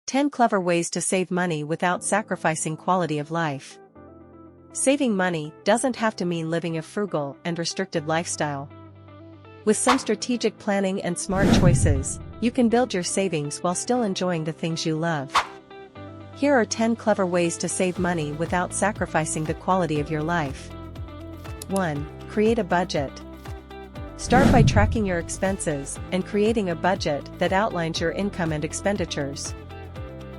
10 Clever Ways to Save Money Without Sacrificing Quality of Life. Saving money doesn't have to mean living a frugal and restricted lifestyle. With some strategic planning and smart choices, you can build your savings while still enjoying the things you love. Here are 10 clever ways to save money without sacrificing the quality of your life. 1. Create a budget. Start by tracking your expenses and creating a budget that outlines your income and expenditures.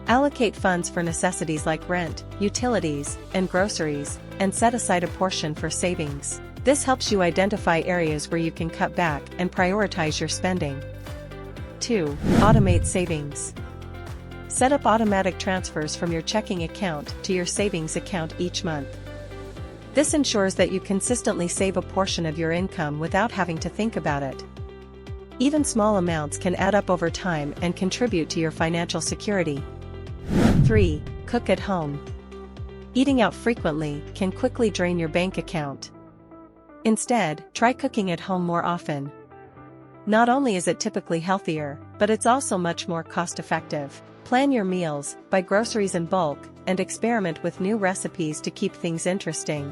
Allocate funds for necessities like rent, utilities, and groceries, and set aside a portion for savings. This helps you identify areas where you can cut back and prioritize your spending. 2. Automate savings. Set up automatic transfers from your checking account to your savings account each month. This ensures that you consistently save a portion of your income without having to think about it. Even small amounts can add up over time and contribute to your financial security. 3. Cook at home. Eating out frequently can quickly drain your bank account. Instead, try cooking at home more often. Not only is it typically healthier, but it's also much more cost-effective. Plan your meals, buy groceries in bulk, and experiment with new recipes to keep things interesting.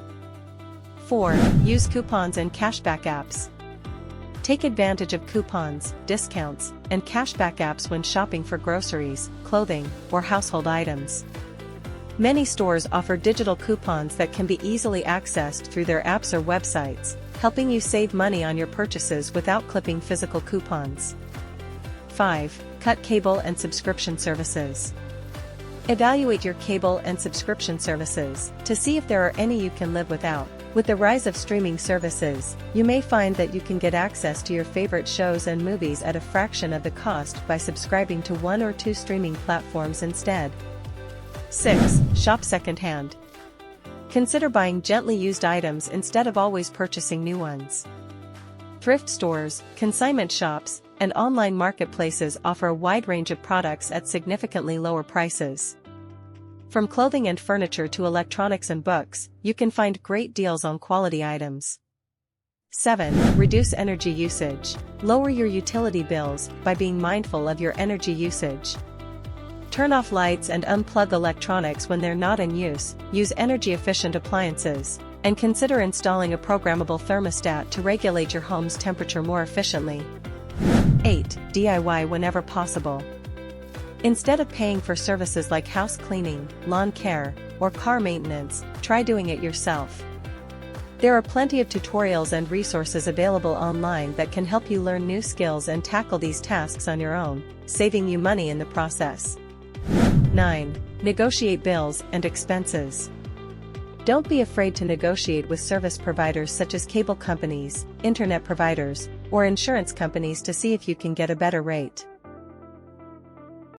4. Use coupons and cashback apps. Take advantage of coupons, discounts, and cashback apps when shopping for groceries, clothing, or household items. Many stores offer digital coupons that can be easily accessed through their apps or websites, helping you save money on your purchases without clipping physical coupons. 5. Cut cable and subscription services. Evaluate your cable and subscription services to see if there are any you can live without. With the rise of streaming services, you may find that you can get access to your favorite shows and movies at a fraction of the cost by subscribing to one or two streaming platforms instead. 6. Shop secondhand. Consider buying gently used items instead of always purchasing new ones. Thrift stores, consignment shops, and online marketplaces offer a wide range of products at significantly lower prices. From clothing and furniture to electronics and books, you can find great deals on quality items. 7. Reduce energy usage. Lower your utility bills by being mindful of your energy usage. Turn off lights and unplug electronics when they're not in use, use energy-efficient appliances, and consider installing a programmable thermostat to regulate your home's temperature more efficiently. 8. DIY whenever possible. Instead of paying for services like house cleaning, lawn care, or car maintenance, try doing it yourself. There are plenty of tutorials and resources available online that can help you learn new skills and tackle these tasks on your own, saving you money in the process. 9. Negotiate bills and expenses. Don't be afraid to negotiate with service providers such as cable companies, internet providers, or insurance companies to see if you can get a better rate.